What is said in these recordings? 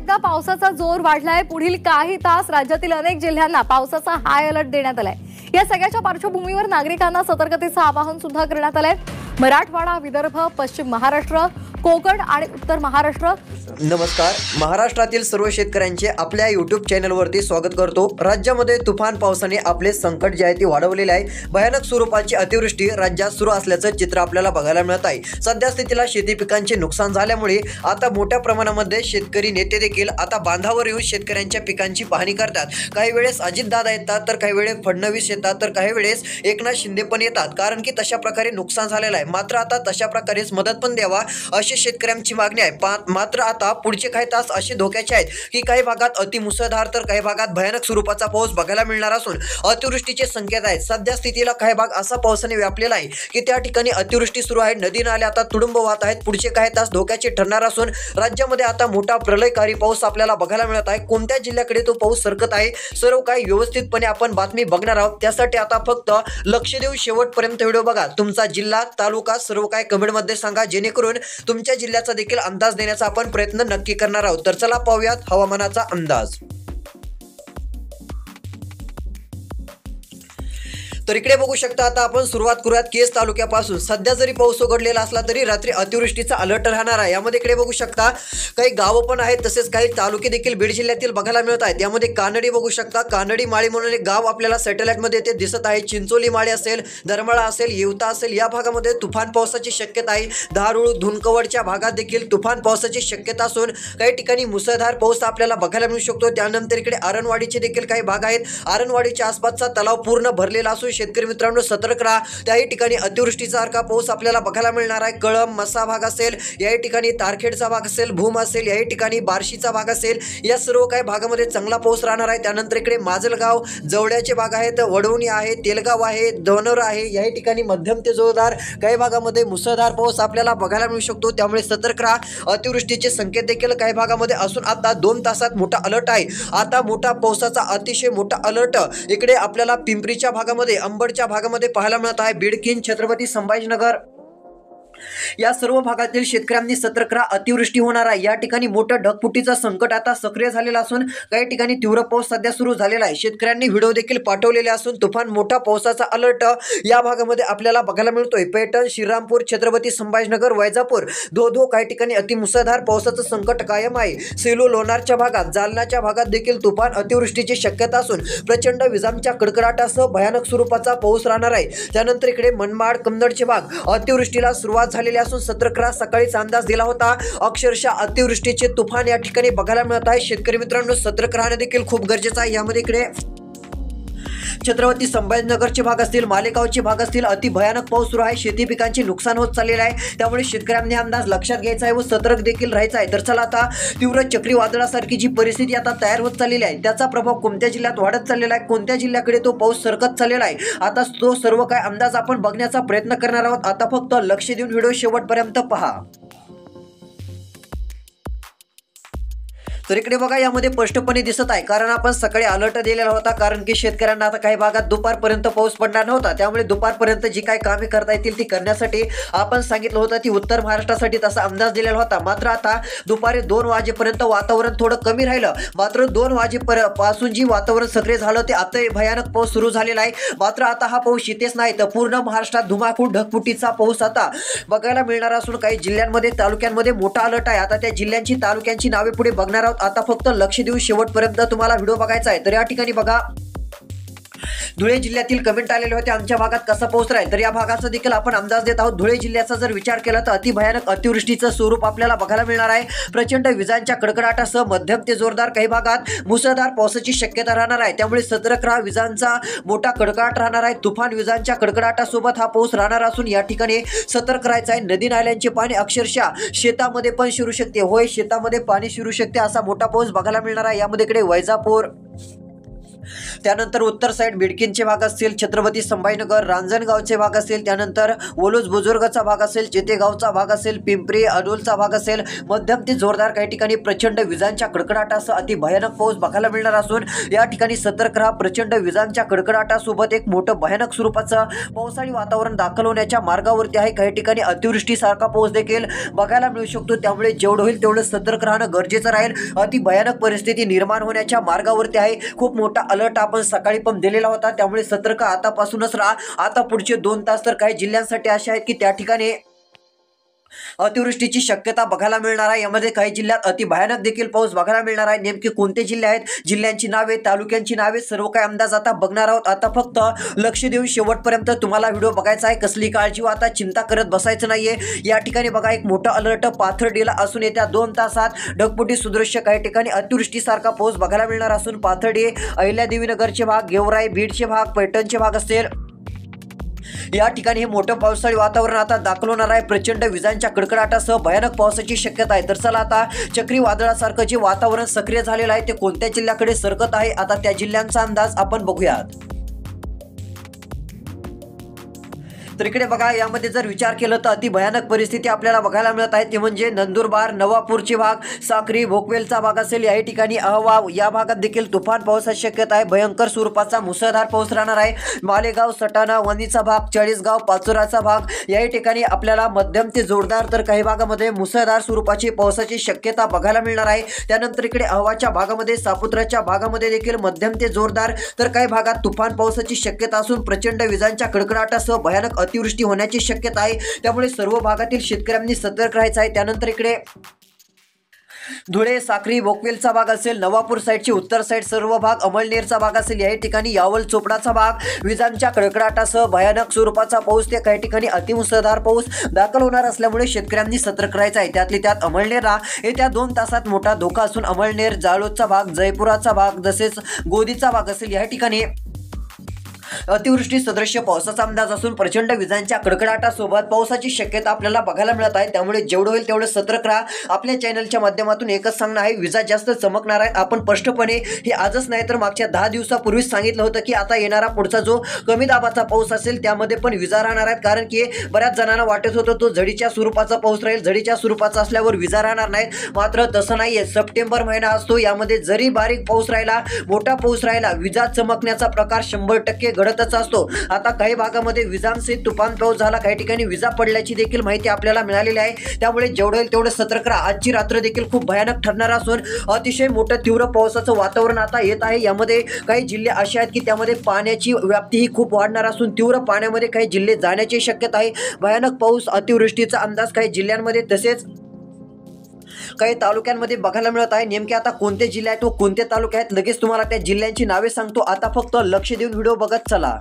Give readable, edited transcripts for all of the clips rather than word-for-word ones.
एकदा पावसाचा जोर वाढलाय। पुढील काही तास राज्यातील अनेक जिल्ह्यांना पावसाचा हाय अलर्ट देण्यात आलाय। या सगळ्याच्या पार्श्वभूमीवर नागरिकांना सतर्कतेचं आवाहन सुद्धा करण्यात आलंय। मराठवाडा, विदर्भ, पश्चिम महाराष्ट्र, कोकण आणि उत्तर महाराष्ट्र। नमस्कार, महाराष्ट्रातील सर्व शेतकऱ्यांचे आपल्या YouTube चॅनलवरती स्वागत करतो। राज्यामध्ये तुफान पावसाने आपले संकट जे आहे ते वाढवलेले आहे। भयानक स्वरूपाची अतिवृष्टी राज्यात सुरू असल्याचं चित्र आपल्याला बघायला मिळत आहे। सध्या स्थितीला शेती पिकांचे नुकसान झाल्यामुळे आता मोठ्या प्रमाणामध्ये शेतकरी नेते देखील आता बांधावर येऊन शेतकऱ्यांच्या पिकांची पाहणी करतात। काही वेळेस अजितदादा येतात, तर काही वेळेस फडणवीस येतात, तर काही वेळेस एकनाथ शिंदे पण येतात, कारण की तशा प्रकारे नुकसान झालेलं आहे। मात्र आता तशा प्रकारेच मदत पण द्यावा अशी शेतकऱ्यांची मागणी आहे। मात्र आता पुढचे काही तास असे धोक्याचे आहेत की काही भागात अतिमुसळधार तर काही भागात भयानक स्वरूपाचा पाऊस बघायला मिळणार असून अतिवृष्टीचे संकेत आहेत। सध्या स्थितीला काही भाग असा पावसाने व्यापलेला आहे की त्या ठिकाणी अतिवृष्टी सुरू आहे। नदी नाले आता तुडुंब वाहत आहेत। पुढचे काही तास धोक्याचे ठरणार असून राज्यामध्ये आता मोठा प्रलयकारी पाऊस आपल्याला बघायला मिळत आहे। कोणत्या जिल्ह्याकडे तो पाऊस सरकत आहे, सर्व काही व्यवस्थितपणे आपण बातमी बघणार आहोत। त्यासाठी आता फक्त लक्ष देऊन शेवटपर्यंत व्हिडिओ बघा। तुमचा जिल्हा, तालुका सर्व काही कमेंटमध्ये सांगा, जेणेकरून तुमच्या जिल्ह्याचा देखील अंदाज देण्याचा आपण प्रयत्न नक्की करणार आहोत। तर चला पाहूयात हवामानाचा अंदाज। तर इकडे बघू शकता, आता आपण सुरुवात करूयात केस तालुक्यापासून। सध्या जरी पाऊस उघडलेला असला तरी रात्री अतिवृष्टीचा अलर्ट राहणार आहे। यामध्ये इकडे बघू शकता काही गावं पण आहेत, तसेच काही तालुके देखील बीड जिल्ह्यातील बघायला मिळत आहेत। यामध्ये कानडी बघू शकता, कानडी माळी म्हणून एक गाव आपल्याला सॅटेलाइट मध्ये ते दिसत आहे। चिंचोली माळी असेल, दरमळा असेल, येवता असेल, या भागामध्ये तुफान पावसाची शक्यता आहे। धारूळ, धुनकवडच्या भागात देखील तुफान पावसाची शक्यता असून काही ठिकाणी मुसळधार पाऊस आपल्याला बघायला मिळू शकतो। त्यानंतर इकडे आरणवाडीचे देखील काही भाग आहेत। आरणवाडीच्या आसपासचा तलाव पूर्ण भरलेला असून शेतकरी मित्रांनो सतर्क राहा। त्याही ठिकाणी अतिवृष्टीचा सारखा पाऊस आपल्याला बघायला मिळणार आहे। कळंब, मसा भाग असेल, याही ठिकाणी तारखेडचा भाग असेल, भूम असेल, याही ठिकाणी बार्शीचा भाग असेल, या सर्व काही भागामध्ये चांगला पाऊस राहणार आहे। त्यानंतर इकडे माजलगाव, जवळचे भाग आहेत, वडवणी आहे, तेलगाव आहे, दोनर आहे, याही ठिकाणी मध्यम ते जोरदार काही भागामध्ये मुसळधार पाऊस आपल्याला बघायला मिळू शकतो। त्यामुळे सतर्क राहा। अतिवृष्टीचे संकेत देखील काही भागामध्ये असून आता 2 तासात मोठा अलर्ट आहे। आता मोठा पावसाचा अतिशय मोठा अलर्ट इकडे आपल्याला पिंपरीच्या भागामध्ये, अंबडच्या भागामध्ये पाहायला मिळत आहे। बिडकीन, छत्रपती संभाजीनगर या सर्व भागातील शेतकऱ्यांनी सतर्क राहा। अतिवृष्टी होणार आहे। या ठिकाणी मोठं ढगफुटीचं संकट आता सक्रिय झालेलं असून काही ठिकाणी तीव्र पाऊस सध्या सुरू झालेला आहे। शेतकऱ्यांनी व्हिडिओ देखील पाठवलेले असून तुफान मोठा पावसाचा अलर्ट या भागामध्ये आपल्याला बघायला मिळतोय। पैठण, श्रीरामपूर, छत्रपती संभाजीनगर, वैजापूर, धो काही ठिकाणी अतिमुसळधार पावसाचं संकट कायम आहे। सेलू, लोणारच्या भागात, जालन्याच्या भागात देखील तुफान अतिवृष्टीची शक्यता असून प्रचंड विजांच्या कडकडाटासह भयानक स्वरूपाचा पाऊस राहणार आहे। त्यानंतर इकडे मनमाड, कन्नडचे भाग अतिवृष्टीला सुरुवात झालेली असून सतर्क राहा। सकाळीच अंदाज दिला होता, अक्षरशः अतिवृष्टीचे तुफान या ठिकाणी बघायला मिळत आहे। शेतकरी मित्रांनो सतर्क राहणे देखील खूप गरजेचं आहे। यामध्ये इकडे छत्रपती संभाजीनगरचे भाग असतील, मालेगावचे भाग असतील, अति भयानक पाऊस सुरू आहे। शेती पिकांचे नुकसान होत चाललेले आहे। त्यामुळे शेतकऱ्यांनी अंदाज लक्षात घ्यायचा आहे व सतर्क देखील राहायचं आहे। तर चला आता तीव्र चक्रीवादळासारखी जी परिस्थिती आता तयार होत चाललेली आहे, त्याचा प्रभाव कोणत्या जिल्ह्यात वाढत चाललेला आहे, कोणत्या जिल्ह्याकडे तो पाऊस सरकत चाललेला आहे, आता तो सर्व काय अंदाज आपण बघण्याचा प्रयत्न करणार आहोत। आता फक्त लक्ष देऊन व्हिडिओ शेवटपर्यंत पहा। तर इकडे बघा, यामध्ये स्पष्टपणे दिसत आहे, कारण आपण सकाळी अलर्ट दिलेला होता, कारण की शेतकऱ्यांना आता काही भागात दुपारपर्यंत पाऊस पडणार नव्हता। त्यामुळे दुपारपर्यंत जी काही कामे करता येतील ती करण्यासाठी आपण सांगितलं होतं, ती उत्तर महाराष्ट्रासाठी तसा अंदाज दिलेला होता। मात्र आता दुपारी 2 वाजेपर्यंत वातावरण थोडं कमी राहिलं। मात्र 2 वाजेपासून जी वातावरण सक्रिय झालं ते आता भयानक पाऊस सुरू झालेला आहे। मात्र आता हा पाऊस येतेच नाही तर पूर्ण महाराष्ट्रात धुमाकूळ ढगफुटीचा पाऊस आता बघायला मिळणार असून काही जिल्ह्यांमध्ये, तालुक्यांमध्ये मोठा अलर्ट आहे। आता त्या जिल्ह्यांची, तालुक्यांची नावे पुढे बघणार आहोत। आता फक्त लक्ष देऊन शेवटपर्यंत तुम्हाला व्हिडिओ बघायचा आहे। तर या ठिकाणी बघा, धुळे जिल्ह्यातील कमेंट आलेले होते, आमच्या भागात कसा पाऊस राहील, तर या भागाचा देखील आपण अंदाज देत आहोत। धुळे जिल्ह्याचा जर विचार केला तर अति भयानक अतिवृष्टीचं स्वरूप आपल्याला बघायला मिळणार आहे। प्रचंड विजांच्या कडकडाटासह मध्यम ते जोरदार काही भागात मुसळधार पावसाची शक्यता राहणार आहे। त्यामुळे सतर्क राहा। विजांचा मोठा कडकडाट राहणार आहे। तुफान विजांच्या कडकडाटासोबत हा पाऊस राहणार असून या ठिकाणी सतर्क राहायचं आहे। नदी नाल्यांचे पाणी अक्षरशः शेतामध्ये पण शिरू शकते। होय, शेतामध्ये पाणी शिरू शकते, असा मोठा पाऊस बघायला मिळणार आहे। यामध्ये इकडे वैजापूर, त्यानंतर उत्तर साईड बिडकीनचे भाग असतील, छत्रपती संभाजीनगर रांजणगावचे भाग असेल, त्यानंतर ओलूज बुजुर्गचा भाग असेल, चेतेगावचा भाग असेल, पिंपरी अडोलचा भाग असेल, मध्यम ते जोरदार काही ठिकाणी प्रचंड विजांच्या कडकडाटासह अति भयानक पाऊस बघायला मिळणार असून या ठिकाणी सतर्क राहा. प्रचंड विजांच्या कडकडाटासोबत एक मोठं भयानक स्वरूपाचं पावसाळी वातावरण दाखल होण्याच्या मार्गावरती आहे. काही ठिकाणी अतिवृष्टीसारखा पाऊस देखील बघायला मिळू शकतो, त्यामुळे जेवढं होईल तेवढं सतर्क राहणं गरजेचं राहील. अति भयानक परिस्थिती निर्माण होण्याच्या मार्गावरती आहे. खूप मोठा अलर्ट आपण सकाळी पण दिलेला होता, त्यामुळे सतर्क आतापासूनच राहा. आता पुढचे 2 तास तर काही जिल्ह्यांसाठी असे आहेत की त्या ठिकाणी अतिवृष्टीची शक्यता बघायला मिळणार आहे. यामध्ये काही जिल्ह्यात अति भयानक देखील पाऊस बघायला मिळणार आहे. नेमके कोणते जिल्हे आहेत, जिल्ह्यांची नावे, तालुक्यांची नावे, सर्व काही अंदाज आता बघणार आहोत. आता फक्त लक्ष देऊन शेवटपर्यंत तुम्हाला व्हिडिओ बघायचा आहे. कसली काळजी व आता चिंता करत बसायचं नाहीये. या ठिकाणी बघा एक मोठा अलर्ट पाथर्डीला असून येत्या 2 तासात ढगफुटी सुदृश्य काही ठिकाणी अतिवृष्टीसारखा पाऊस बघायला मिळणार असून पाथर्डी, अहिल्यादेवीनगरचे भाग, गेवराई, बीडचे भाग, पैठणचे भाग असतील, या ठिकाणी हे मोठं पावसाळी वातावरण आता दाखल होणार आहे. प्रचंड विजांच्या कडकडाटासह भयानक पावसाची शक्यता आहे. तर चला आता चक्रीवादळासारखं जे वातावरण सक्रिय झालेलं आहे ते कोणत्या जिल्ह्याकडे सरकत आहे, आता त्या जिल्ह्यांचा अंदाज आपण बघूयात. तर इकडे बघा, यामध्ये जर विचार केला तर अति भयानक परिस्थिती आपल्याला बघायला मिळत आहे. ते म्हणजे नंदुरबार, नवापूरचे भाग, साक्री, भोकवेलचा भाग असेल, याही ठिकाणी अहवा या भागात देखील तुफान पावसाची शक्यता आहे. भयंकर स्वरूपाचा मुसळधार पाऊस राहणार आहे. मालेगाव, सटाणा, वणीचा भाग, चाळीसगाव, पाचोराचा भाग, याही ठिकाणी आपल्याला मध्यम ते जोरदार तर काही भागामध्ये मुसळधार स्वरूपाची पावसाची शक्यता बघायला मिळणार आहे. त्यानंतर इकडे अहवाच्या भागामध्ये, सापुत्राच्या भागामध्ये देखील मध्यम ते जोरदार तर काही भागात तुफान पावसाची शक्यता असून प्रचंड विजांच्या कडकडाटासह भयानक अतिवृष्टी होण्याची शक्यता आहे. त्यामुळे सर्व भागातील शेतकऱ्यांनी सतर्क राहायचं आहे. त्यानंतर इकडे धुळे, साक्री, भोकवेलचा भाग असेल, नवापूर साईडची उत्तर साईड सर्व भाग, अमळनेरचा भाग असेल, याही ठिकाणी यावल, चोपडाचा भाग, विजांच्या कडकडाटासह भयानक स्वरूपाचा पाऊस, ते काही ठिकाणी अतिमुसळधार पाऊस दाखल होणार असल्यामुळे शेतकऱ्यांनी सतर्क राहायचं आहे. त्यातली त्यात अमळनेरला येत्या 2 तासात मोठा धोका असून अमळनेर, जाळोदचा भाग, जयपुराचा भाग, तसेच गोदीचा भाग असेल, याही ठिकाणी अतिवृष्टी सदृश्य पावसाचा अंदाज असून प्रचंड विजांच्या कडकडाटासोबत पावसाची शक्यता आपल्याला बघायला मिळत आहे. त्यामुळे जेवढं होईल तेवढं सतर्क राहा. आपल्या चॅनलच्या माध्यमातून एकच सांगणं आहे, विजा जास्त चमकणार आहेत. आपण स्पष्टपणे हे आजच नाही तर मागच्या 10 दिवसापूर्वीच सांगितलं होतं की आता येणारा पुढचा जो कमी दाबाचा पाऊस असेल त्यामध्ये पण विजा राहणार आहेत. कारण की बऱ्याच जणांना वाटत होतं तो झडीच्या स्वरूपाचा पाऊस राहील, झडीच्या स्वरूपाचा असल्यावर विजा राहणार नाहीत. मात्र तसं नाहीये. सप्टेंबर महिना असतो, यामध्ये जरी बारीक पाऊस राहिला, मोठा पाऊस राहिला, विजा चमकण्याचा प्रकार 100% घडतच असतो. आता काही भागामध्ये विजांसहित तुफान पाऊस झाला, काही ठिकाणी विजा पडल्याची देखील माहिती आपल्याला मिळालेली आहे. त्यामुळे जेवढं होईल तेवढं सतर्क राहा. आजची रात्र देखील खूप भयानक ठरणार असून अतिशय मोठं तीव्र पावसाचं वातावरण आता येत आहे. यामध्ये काही जिल्हे असे आहेत की त्यामध्ये पाण्याची व्याप्ती ही खूप वाढणार असून तीव्र पाण्यामध्ये काही जिल्हे जाण्याची शक्यता आहे. भयानक पाऊस, अतिवृष्टीचा अंदाज काही जिल्ह्यांमध्ये तसेच काही तालुक्यांमध्ये बघायला मिळत आहे. नेमके आता कोणते जिल्हे आहेत व कोणते तालुके आहेत लगेच तुम्हाला त्या जिल्ह्यांची नावे सांगतो. आता फक्त लक्ष देऊन व्हिडिओ बघत चला.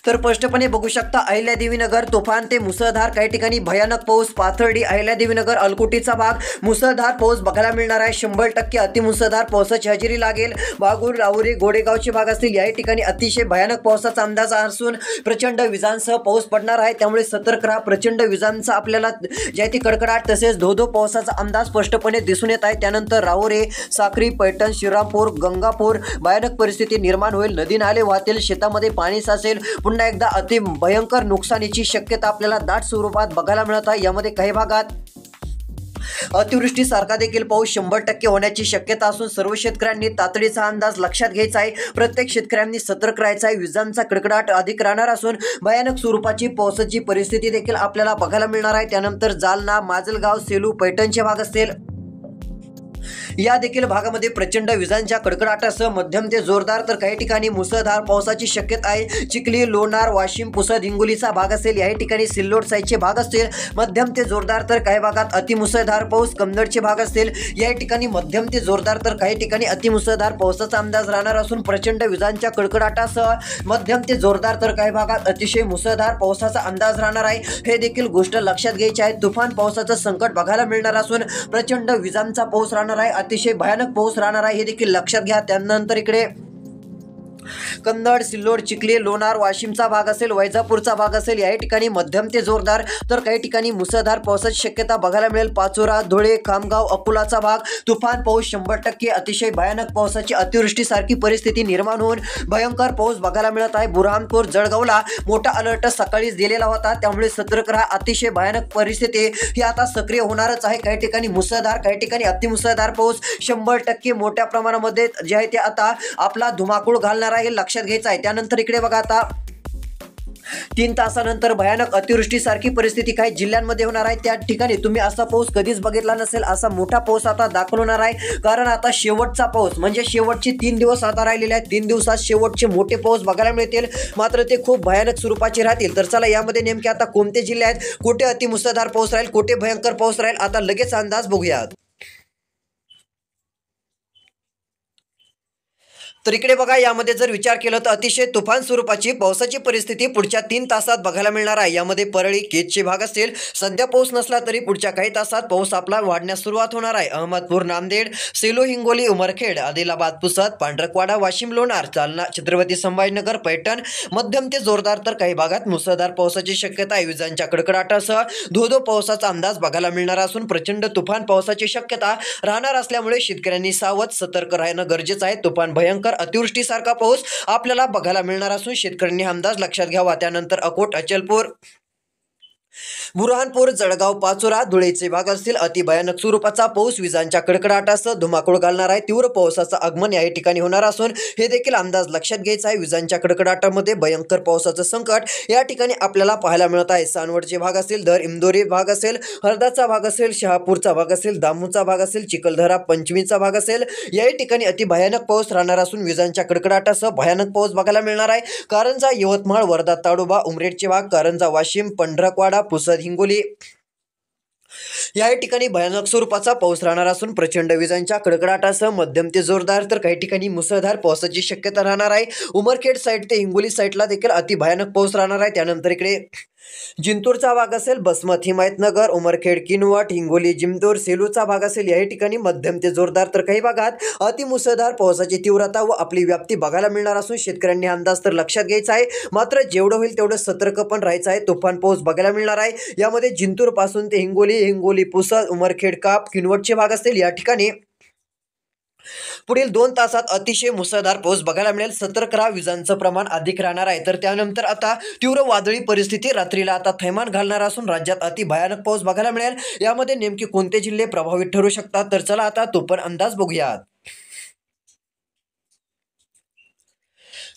तर स्पष्टपणे बघू शकता, अहिल्यादेवीनगर तुफान ते मुसळधार, काही ठिकाणी भयानक पाऊस, पाथर्डी, अहिल्यादेवीनगर, अलकुटीचा भाग, मुसळधार पाऊस बघायला मिळणार आहे. 100% अतिमुसळधार पावसाची हजेरी लागेल. बागूर, राहुरी, गोडेगावचे भाग असतील, याही ठिकाणी अतिशय भयानक पावसाचा अंदाज असून प्रचंड विजांसह पाऊस पडणार आहे. त्यामुळे सतर्क राहा. प्रचंड विजांचा आपल्याला ज्या ती कडकडाट तसेच धोधो पावसाचा अंदाज स्पष्टपणे दिसून येत आहे. त्यानंतर राहुरी, साक्री, पैठण, श्रीरामपूर, गंगापूर भयानक परिस्थिती निर्माण होईल. नदी नाले वाहतील, शेतामध्ये पाणी साचेल. पुन्हा एकदा अति भयंकर नुकसानीची शक्यता आपल्याला दाट स्वरूपात बघायला मिळत आहे. यामध्ये काही भागात अतिवृष्टीसारखा देखील पाऊस 100% होण्याची शक्यता असून सर्व शेतकऱ्यांनी तातडीचा अंदाज लक्षात घ्यायचा आहे. प्रत्येक शेतकऱ्यांनी सतर्क राहायचं आहे. विजांचा कडकडाट अधिक राहणार असून भयानक स्वरूपाची पावसाची परिस्थिती देखील आपल्याला बघायला मिळणार आहे. त्यानंतर जालना, माजलगाव, सेलू, पैठणचे भाग असतील, या देखील भागामध्ये प्रचंड विजांच्या कडकडाटासह मध्यम ते जोरदार तर काही ठिकाणी मुसळधार पावसाची शक्यता आहे. चिखली, लोणार, वाशिम, पुसद, हिंगोलीचा भाग असेल, याही ठिकाणी सिल्लोड साईडचे भाग असतील, मध्यम ते जोरदार तर काही भागात अतिमुसळधार पाऊस. कन्नडचे भाग असतील, याही ठिकाणी मध्यम ते जोरदार तर काही ठिकाणी अतिमुसळधार पावसाचा अंदाज राहणार असून प्रचंड विजांच्या कडकडाटासह मध्यम ते जोरदार तर काही भागात अतिशय मुसळधार पावसाचा अंदाज राहणार आहे. हे देखील गोष्ट लक्षात घ्यायची आहे. तुफान पावसाचं संकट बघायला मिळणार असून प्रचंड विजांचा पाऊस राहणार आहे. अतिशय भयानक पाऊस राहणार आहे, हे देखील लक्षात घ्या. त्यानंतर इकडे कन्नड, सिल्लोड, चिखली, लोणार, वाशिमचा भाग असेल, वैजापूरचा भाग असेल, याही ठिकाणी मध्यम ते जोरदार तर काही ठिकाणी मुसळधार पावसाची शक्यता बघायला मिळेल. पाचोरा, धुळे, खामगाव, अकोलाचा भाग तुफान पाऊस 100%, अतिशय भयानक पावसाची अतिवृष्टीसारखी परिस्थिती निर्माण होऊन भयंकर पाऊस बघायला मिळत आहे. बुरहानपूर, जळगावला मोठा अलर्ट सकाळीच दिलेला होता, त्यामुळे सतर्क राहा. अतिशय भयानक परिस्थिती ही आता सक्रिय होणारच आहे. काही ठिकाणी मुसळधार, काही ठिकाणी अतिमुसळधार पाऊस 100% मोठ्या प्रमाणामध्ये जे आहे ते आता आपला धुमाकूळ घालणार आहे, हे लक्षात घ्यायचं आहे. त्यानंतर इकडे बघा, आता 3 तासानंतर भयानक अतिवृष्टीसारखी परिस्थिती काही जिल्ह्यांमध्ये होणार आहे. त्या ठिकाणी तुम्ही असा पाऊस कधीच बघितला नसेल, असा मोठा पाऊस आता दाखल होणार आहे. कारण आता शेवटचा पाऊस म्हणजे शेवटचे 3 दिवस आता राहिलेले आहेत. 3 दिवसात शेवटचे मोठे पाऊस बघायला मिळतील, मात्र ते खूप भयानक स्वरूपाचे राहतील. तर चला, यामध्ये नेमके आता कोणते जिल्हे आहेत, कुठे अतिमुसळधार पाऊस राहील, कुठे भयंकर पाऊस राहील, आता लगेच अंदाज बघूयात. तर इकडे बघा, यामध्ये जर विचार केला तर अतिशय तुफान स्वरूपाची पावसाची परिस्थिती पुढच्या 3 तासात बघायला मिळणार आहे. यामध्ये परळी, केजचे भाग असतील. सध्या पाऊस नसला तरी पुढच्या काही तासात पाऊस आपला वाढण्यास सुरुवात होणार आहे. अहमदपूर, नांदेड, सेलू, हिंगोली, उमरखेड, आदिलाबाद, पुसद, पांढरकवाडा, वाशिम, लोणार, जालना, छत्रपती संभाजीनगर, पैठण मध्यम ते जोरदार तर काही भागात मुसळधार पावसाची शक्यता आहे. विजांच्या कडकडाटासह धो-धो पावसाचा अंदाज बघायला मिळणार असून प्रचंड तुफान पावसाची शक्यता राहणार असल्यामुळे शेतकऱ्यांनी सावध सतर्क राहणं गरजेचं आहे. तुफान, भयंकर अतिवृष्टीसारखा पाऊस आपल्याला बघायला मिळणार असून शेतकऱ्यांनी अंदाज लक्षात घ्यावा. त्यानंतर अकोट, अचलपूर, बुरहानपूर, जळगाव, पाचोरा, धुळेचे भाग असतील. अति भयानक स्वरूपाचा पाऊस विजांच्या कडकडाटासह धुमाकूळ घालणार आहे. तीव्र पावसाचं आगमन याही ठिकाणी होणार असून हे देखील अंदाज लक्षात घ्यायचा आहे. विजांच्या कडकडाटामध्ये भयंकर पावसाचं संकट या ठिकाणी आपल्याला पाहायला मिळत आहे. सानवडचे भाग असतील, दर इंदोरी भाग असेल, हरदाचा भाग असेल, शहापूरचा भाग असेल, दामूचा भाग असेल, चिखलदरा, पंचमीचा भाग असेल, याही ठिकाणी अति भयानक पाऊस राहणार असून विजांच्या कडकडाटासह भयानक पाऊस बघायला मिळणार आहे. कारंजा, यवतमाळ, वर्धा, ताडोबा, उमरेडचे भाग, कारंजा, वाशिम, पंढरकवाडा, पुसद, हिंगोली याही ठिकाणी भयानक स्वरूपाचा पाऊस राहणार असून प्रचंड विजांच्या कडकडाटासह मध्यम ते जोरदार तर काही ठिकाणी मुसळधार पावसाची शक्यता राहणार आहे. उमरखेड साईड ते हिंगोली साईडला देखील अति भयानक पाऊस राहणार आहे. त्यानंतर इकडे जिंतूरचा भाग असेल, बसमत, हिमायतनगर, उमरखेड, किनवट, हिंगोली, जिंतूर, सेलूचा भाग असेल, याही ठिकाणी मध्यम ते जोरदार तर काही भागात अतिमुसळधार पावसाची तीव्रता व आपली व्याप्ती बघायला मिळणार असून शेतकऱ्यांनी अंदाज तर लक्षात घ्यायचा आहे. मात्र जेवढं होईल तेवढं सतर्क पण राहायचं आहे. तुफान पाऊस बघायला मिळणार आहे. यामध्ये जिंतूर पासून ते हिंगोली, पुसद, उमरखेड, काप, किनवटचे भाग असतील, या ठिकाणी पुढील 2 तासात अतिशय मुसळधार पाऊस बघायला मिळेल. सतर्क राहा, विजांचं प्रमाण अधिक राहणार आहे. तर त्यानंतर आता तीव्र वादळी परिस्थिती रात्रीला आता थैमान घालणार असून राज्यात अति भयानक पाऊस बघायला मिळेल. यामध्ये नेमके कोणते जिल्हे प्रभावित ठरू शकतात, तर चला आता तो पण अंदाज बघूयात.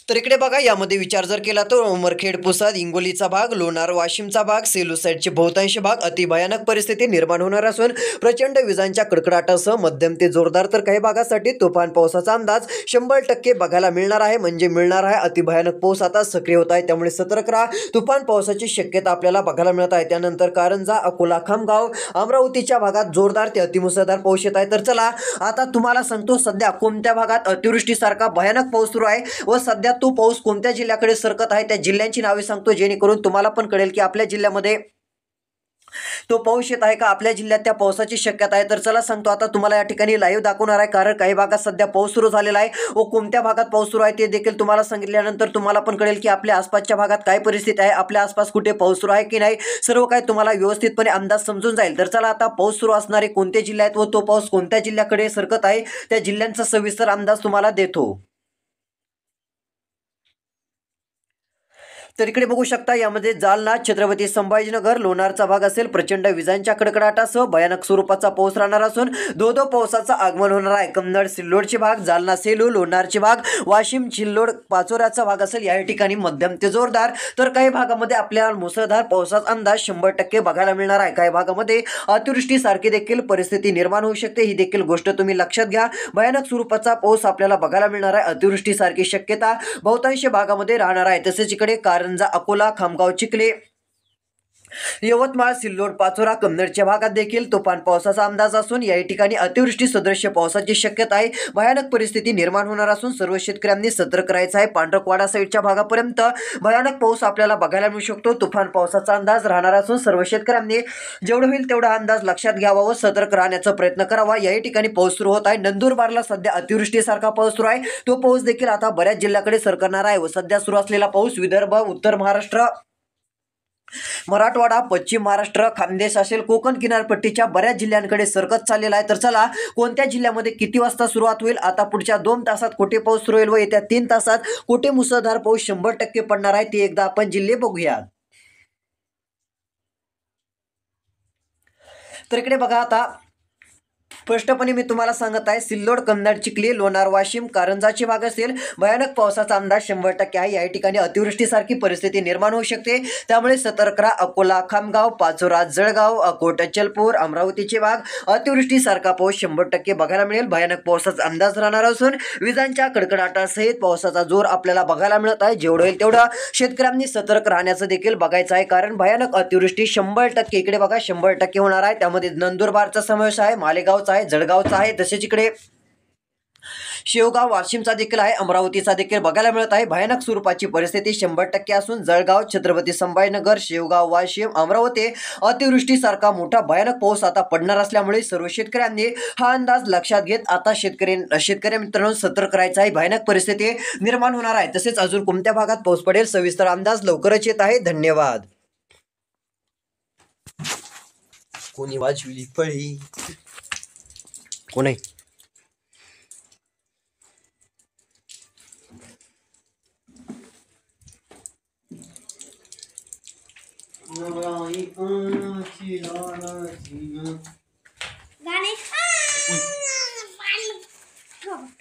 तर इकडे बघा, यामध्ये विचार जर केला तर उमरखेड, पुसद, हिंगोलीचा भाग, लोणार, वाशिमचा भाग, सेलू साईडचे बहुतांश भाग अति भयानक परिस्थिती निर्माण होणार असून प्रचंड विजांच्या कडकडाटासह मध्यम ते जोरदार तर काही भागासाठी तुफान पावसाचा अंदाज 100% बघायला मिळणार आहे. म्हणजे मिळणार आहे. अति भयानक पाऊस आता सक्रिय होत आहे, त्यामुळे सतर्क राहा. तुफान पावसाची शक्यता आपल्याला बघायला मिळत आहे. त्यानंतर कारंजा, अकोला, खामगाव, अमरावतीच्या भागात जोरदार ते अतिमुसळधार पाऊस येत आहे. तर चला, आता तुम्हाला सांगतो सध्या कोणत्या भागात अतिवृष्टीसारखा भयानक पाऊस सुरू आहे व सध्या तो पाऊस कोणत्या जिल्ह्याकडे सरकत आहे, त्या जिल्ह्यांची नावे सांगतो, जेणेकरून तुम्हाला पण कळेल की आपल्या जिल्ह्यामध्ये तो पाऊस येत आहे का, आपल्या जिल्ह्यात त्या पावसाची शक्यता आहे. तर चला सांगतो, आता तुम्हाला या ठिकाणी लाईव्ह दाखवणार आहे. कारण काही भागात सध्या पाऊस सुरू झालेला आहे व कोणत्या भागात पाऊस सुरू आहे ते देखील तुम्हाला सांगितल्यानंतर तुम्हाला पण कळेल की आपल्या आसपासच्या भागात काय परिस्थिती आहे, आपल्या आसपास कुठे पाऊस सुरू आहे की नाही, सर्व काही तुम्हाला व्यवस्थितपणे अंदाज समजून जाईल. तर चला, आता पाऊस सुरू असणारे कोणते जिल्हे आहेत व तो पाऊस कोणत्या जिल्ह्याकडे सरकत आहे त्या जिल्ह्यांचा सविस्तर अंदाज तुम्हाला देतो. तर इकडे बघू शकता, यामध्ये जालना, छत्रपती संभाजीनगर, लोणारचा भाग असेल, प्रचंड विजांच्या कडकडाटासह भयानक स्वरूपाचा पाऊस राहणार असून धो-धो पावसाचं आगमन होणार आहे. कन्नड, सिल्लोडचे भाग, जालना, सेलू, लोणारचे भाग, वाशिम, चिल्लोड, पाचोऱ्याचा भाग असेल, या ठिकाणी मध्यम ते जोरदार तर काही भागामध्ये आपल्याला मुसळधार पावसाचा अंदाज 100% बघायला मिळणार आहे. काही भागामध्ये अतिवृष्टीसारखी देखील परिस्थिती निर्माण होऊ शकते, ही देखील गोष्ट तुम्ही लक्षात घ्या. भयानक स्वरूपाचा पाऊस आपल्याला बघायला मिळणार आहे. अतिवृष्टीसारखी शक्यता बहुतांश भागामध्ये राहणार आहे. तसेच इकडे कारंजा, अकोला, खामगाव, चिखली, यवतमाळ, सिल्लोड, पाचोरा, कन्नडच्या भागात देखील तुफान पावसाचा अंदाज असून या ठिकाणी अतिवृष्टी सदृश्य पावसाची शक्यता आहे. भयानक परिस्थिती निर्माण होणार असून सर्व शेतकऱ्यांनी सतर्क राहायचं आहे. पांढरकवाडा साईडच्या भागापर्यंत भयानक पाऊस आपल्याला बघायला मिळू शकतो. तुफान पावसाचा अंदाज राहणार असून सर्व शेतकऱ्यांनी जेवढं होईल तेवढा अंदाज लक्षात घ्यावा व सतर्क राहण्याचा प्रयत्न करावा. या ठिकाणी पाऊस सुरू होत आहे. नंदुरबारला सध्या अतिवृष्टीसारखा पाऊस सुरू आहे. तो पाऊस देखील आता बऱ्याच जिल्ह्याकडे सरकणार आहे व सध्या सुरू असलेला पाऊस विदर्भ, उत्तर महाराष्ट्र, मराठवाडा, पश्चिम महाराष्ट्र, खानदेश असेल कोकण किनारपट्टीच्या बऱ्याच जिल्ह्यांकडे सरकत चाललेला आहे. तर चला, कोणत्या जिल्ह्यामध्ये किती वाजता सुरुवात होईल, आता पुढच्या 2 तासात कुठे पाऊस सुरू होईल व येत्या 3 तासात कुठे मुसळधार पाऊस 100% पडणार आहे, ते एकदा आपण जिल्हे बघूया. तर इकडे बघा, आता स्पष्टपणे मी तुम्हाला सांगत आहे, सिल्लोड, कन्नड, चिखली, लोणार, वाशिम, कारंजाची भाग असेल भयानक पावसाचा अंदाज 100% आहे. या ठिकाणी अतिवृष्टीसारखी परिस्थिती निर्माण होऊ शकते, त्यामुळे सतर्क राहा. अकोला, खामगाव, पाचोरा, जळगाव, अकोट, चलपूर, अमरावतीचे भाग अतिवृष्टीसारखा पाऊस 100% बघायला मिळेल. भयानक पावसाचा अंदाज राहणार असून विजांच्या कडकडाटासहित पावसाचा जोर आपल्याला बघायला मिळत आहे. जेवढं होईल तेवढं शेतकऱ्यांनी सतर्क राहण्याचं देखील बघायचं आहे, कारण भयानक अतिवृष्टी 100% इकडे बघा 100% होणार आहे. त्यामध्ये नंदुरबारचा समावेश आहे, मालेगावचा आहे, जळगावचा आहे, तसेच इकडे शेवगाव, वाशिमचा देखील आहे, अमरावतीचा देखील बघायला मिळत आहे. भयानक स्वरूपाची परिस्थिती 100% असून जळगाव, छत्रपती संभाजीनगर, शेवगाव, वाशिम, अमरावती अतिवृष्टीसारखा मोठा भयानक पाऊस आता पडणार असल्यामुळे सर्व शेतकऱ्यांनी हा अंदाज लक्षात घेत आता शेतकरी मित्रांनो सतर्क राहायचं आहे. भयानक परिस्थिती निर्माण होणार आहे. तसेच अजून कोणत्या भागात पाऊस पडेल सविस्तर अंदाज लवकरच येत आहे. धन्यवाद. कोणी वाजविली फळी, कोण आहे?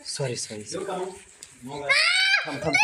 सॉरी थांब.